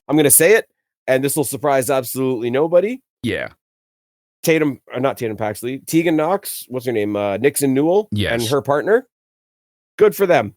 I'm gonna say it, and this will surprise absolutely nobody. Yeah. Not Tatum Paxley, Tegan Knox, what's her name? NIXON Newell, Yes. and her partner. Good for them.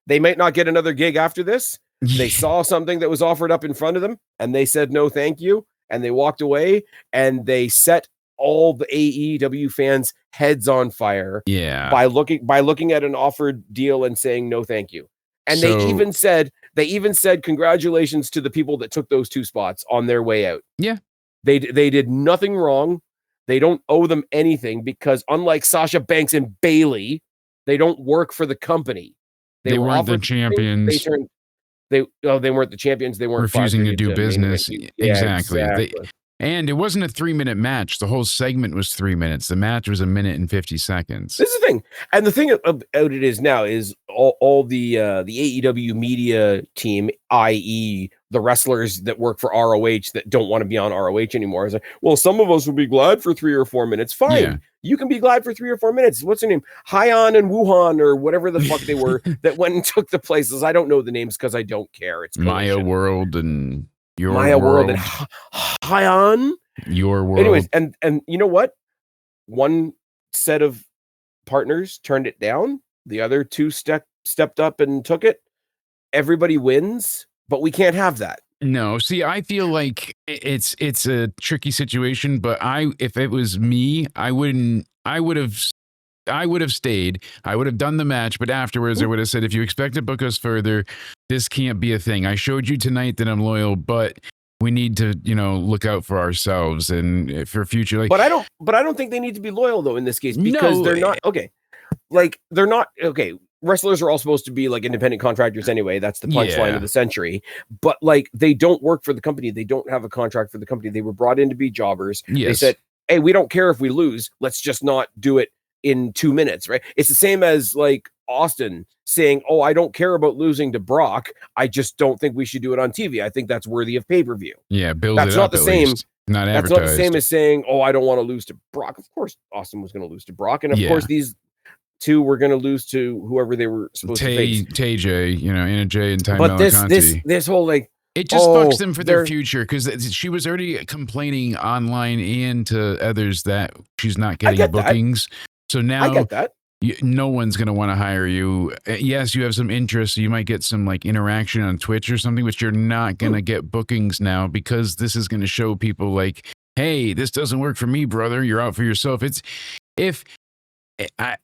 They might not get another gig after this. They saw something that was offered up in front of them, and they said no, thank you, and they walked away, and they set all the AEW fans' heads on fire. Yeah. By looking at an offered deal and saying no, thank you. And they even said congratulations to the people that took those 2 spots on their way out. Yeah. They did nothing wrong. They don't owe them anything because unlike Sasha Banks and Bayley, they don't work for the company. They weren't the champions. They weren't the champions. They weren't refusing to do business. Exactly. And it wasn't a 3-minute match. The whole segment was 3 minutes. The match was 1 minute and 50 seconds. This is the thing. And the thing about it is now is all the AEW media team, i.e. the wrestlers that work for ROH that don't want to be on ROH anymore. Is like, well, some of us will be glad for 3 or 4 minutes. Fine. Yeah. You can be glad for 3 or 4 minutes. What's her name? Hyon and Wuhan or whatever the fuck they were that went and took the places. I don't know the names because I don't care. It's Maya World and Your Maya World and Hyon. Your World. Anyways, and you know what? One set of partners turned it down. The other 2 stepped up and took it. Everybody wins, but we can't have that. No, see, I feel like it's a tricky situation, but if it was me, I would have stayed. I would have done the match, but afterwards I would have said, if you expect to book us further, this can't be a thing. I showed you tonight that I'm loyal, but we need to, look out for ourselves and for future. Like, but I don't think they need to be loyal though in this case because they're not okay. Like they're not okay. Wrestlers are all supposed to be like independent contractors anyway. That's the punchline of the century. But like they don't work for the company. They don't have a contract for the company. They were brought in to be jobbers. Yes. They said, hey, we don't care if we lose. Let's just not do it in 2 minutes, right? It's the same as like Austin saying, oh, I don't care about losing to Brock. I just don't think we should do it on TV. I think that's worthy of pay-per-view. Yeah, that's not the same. Not that's not the same as saying, oh, I don't want to lose to Brock. Of course, Austin was going to lose to Brock. And of course, these 2 were going to lose to whoever they were supposed to face. TJ, Anna Jay and Ty But Malaconte. this whole like, it just fucks them for their future because she was already complaining online and to others that she's not getting bookings. So now I get that. No one's going to want to hire you. Yes, you have some interest. So you might get some like interaction on Twitch or something, but you're not going to get bookings now because this is going to show people like, hey, this doesn't work for me, brother. You're out for yourself.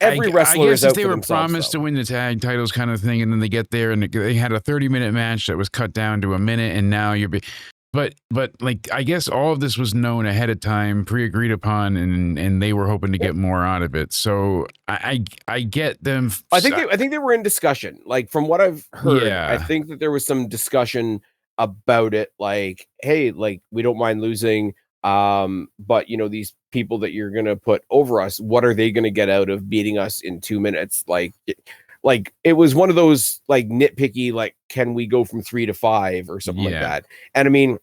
Every wrestler I is guess out if they for were themselves, promised to win the tag titles kind of thing, and then they get there and they had a 30-minute match that was cut down to 1 minute, and now but like I guess all of this was known ahead of time, pre-agreed upon, and they were hoping to get more out of it. So I get them. I think they were in discussion. Like from what I've heard, I think that there was some discussion about it. Like, hey, like we don't mind losing. But these people that you're gonna put over us, what are they gonna get out of beating us in 2 minutes? Like it was one of those like nitpicky, like, can we go from 3 to 5 or something like that? And I mean,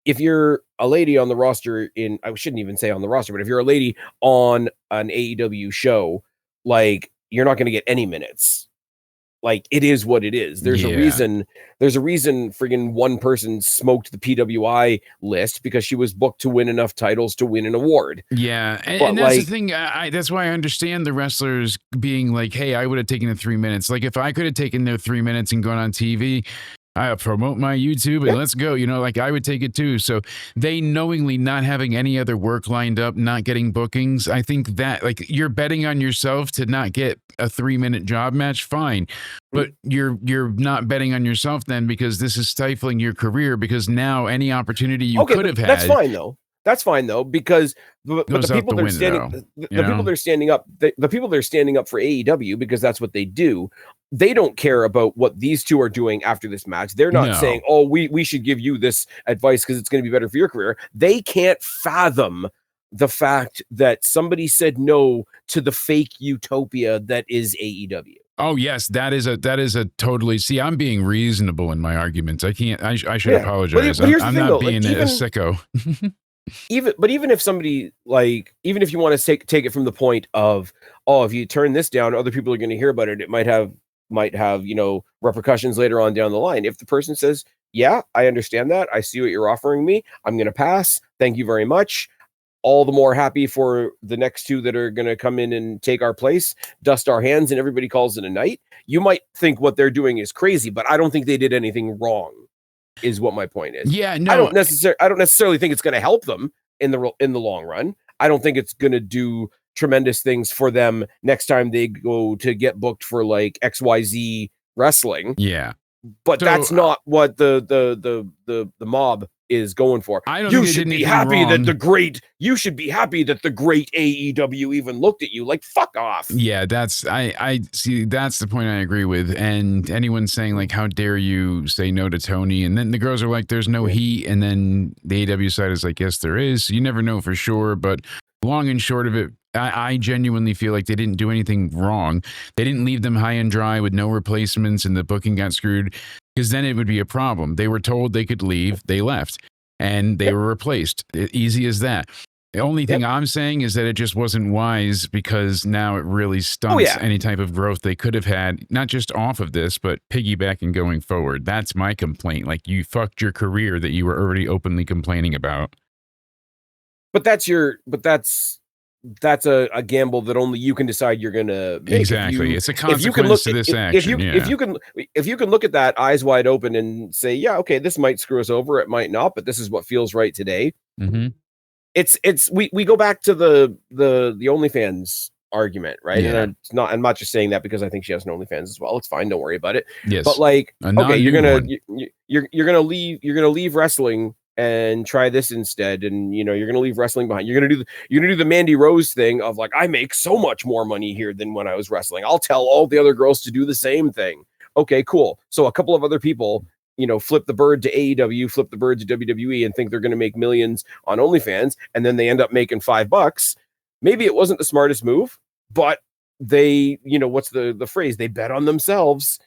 if you're a lady on the roster I shouldn't even say on the roster, but if you're a lady on an AEW show, like you're not gonna get any minutes. Like it is what it is. There's a reason friggin' one person smoked the PWI list because she was booked to win enough titles to win an award. Yeah. And that's the thing. That's why I understand the wrestlers being like, hey, I would have taken the 3 minutes. Like if I could have taken their 3 minutes and gone on TV, I promote my YouTube and let's go, like I would take it too. So they knowingly not having any other work lined up, not getting bookings. I think that like you're betting on yourself to not get a 3-minute job match. Fine. But you're not betting on yourself then because this is stifling your career because now any opportunity you could have had. That's fine though. That's fine though, because the people that are standing, the people that are standing up, the people that are standing up for AEW because that's what they do. They don't care about what these 2 are doing after this match. They're not saying, "Oh, we should give you this advice because it's going to be better for your career." They can't fathom the fact that somebody said no to the fake utopia that is AEW. Oh yes, that is a totally. See, I'm being reasonable in my arguments. I can't. I should apologize. I'm not being a sicko. Even if somebody even if you want to take it from the point of, oh, if you turn this down, other people are going to hear about it. It might have repercussions later on down the line. If the person says yeah, I understand that. I see what you're offering me. I'm going to pass. Thank you very much. All the more happy for the next two that are going to come in and take our place, dust our hands, and everybody calls it a night. You might think what they're doing is crazy, but I don't think they did anything wrong, is what my point is. Yeah, no. I don't necessarily think it's going to help them in the long run. I don't think it's going to do tremendous things for them next time they go to get booked for like XYZ wrestling. Yeah. But so, that's not what the mob is going for. I don't you should be happy that the great AEW even looked at you. Like, fuck off. Yeah, that's I see, that's the point I agree with. And anyone saying like, how dare you say no to Tony? And then the girls are like, there's no heat. And then the AEW side is like, yes, there is. You never know for sure, but long and short of it, I genuinely feel like they didn't do anything wrong. They didn't leave them high and dry with no replacements and the booking got screwed, because then it would be a problem. They were told they could leave, they left, and they were replaced. Easy as that. The only thing I'm saying is that it just wasn't wise, because now it really stunts any type of growth they could have had, not just off of this, but piggybacking going forward. That's my complaint. Like, you fucked your career that you were already openly complaining about. But that's a gamble that only you can decide you're going to make. Exactly. It's a consequence to this action. If you can look at that eyes wide open and say, yeah, okay, this might screw us over, it might not, but this is what feels right today. Mm-hmm. We go back to the OnlyFans argument, right? Yeah. And I'm not just saying that because I think she has an OnlyFans as well. It's fine, don't worry about it. Yes. But like, okay, you're gonna leave wrestling and try this instead, and you're gonna leave wrestling behind. You're gonna do the Mandy Rose thing of like, I make so much more money here than when I was wrestling. I'll tell all the other girls to do the same thing. Okay, cool. So a couple of other people, flip the bird to AEW, flip the bird to WWE, and think they're gonna make millions on OnlyFans, and then they end up making $5. Maybe it wasn't the smartest move, but they, what's the phrase? They bet on themselves.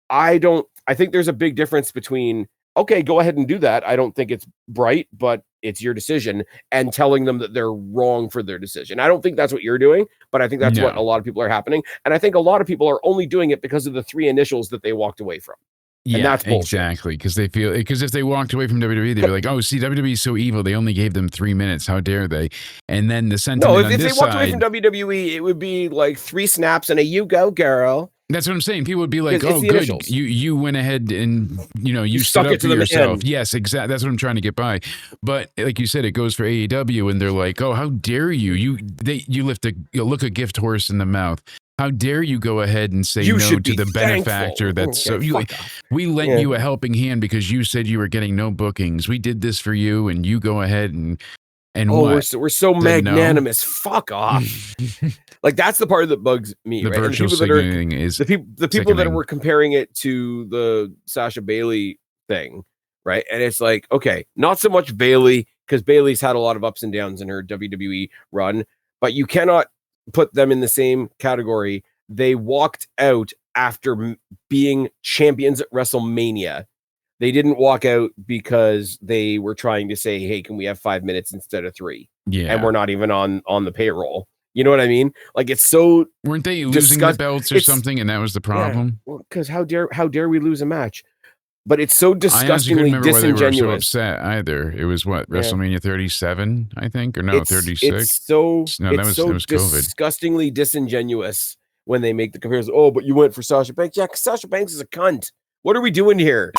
I think there's a big difference between, okay, go ahead and do that. I don't think it's bright, but it's your decision, and telling them that they're wrong for their decision. I don't think that's what you're doing, but I think that's what a lot of people are happening. And I think a lot of people are only doing it because of the 3 initials that they walked away from. Yeah, and that's bullshit. Exactly. Because if they walked away from WWE, they'd be like, oh, see, WWE is so evil. They only gave them 3 minutes. How dare they? And then the sentiment if they walked away from WWE, it would be like 3 snaps and a you go, girl. That's what I'm saying. People would be like, "Oh, good, initials. You went ahead and you stood up for yourself." Yes, exactly. That's what I'm trying to get by. But like you said, it goes for AEW, and they're like, "Oh, how dare you? You look a gift horse in the mouth. How dare you go ahead and say no to the benefactor? That's so we lent you a helping hand because you said you were getting no bookings. We did this for you, and you go ahead and we're so magnanimous. Fuck off. Like, that's the part that bugs me. The right? virtual signaling is the people that were comparing it to the Sasha Bailey thing, right? And it's like, okay, not so much Bailey, because Bailey's had a lot of ups and downs in her WWE run, but you cannot put them in the same category. They walked out after being champions at WrestleMania. They didn't walk out because they were trying to say, hey, can we have 5 minutes instead of 3? Yeah. And we're not even on the payroll. You know what I mean? Like, it's so, weren't they losing the belts or something, and that was the problem? Because how dare we lose a match? But it's so disgustingly I disingenuous. Why they were so upset either. It was what, WrestleMania 37, I think, or no, 36. That was disgustingly disingenuous when they make the comparison. Oh, but you went for Sasha Banks. Yeah, because Sasha Banks is a cunt. What are we doing here?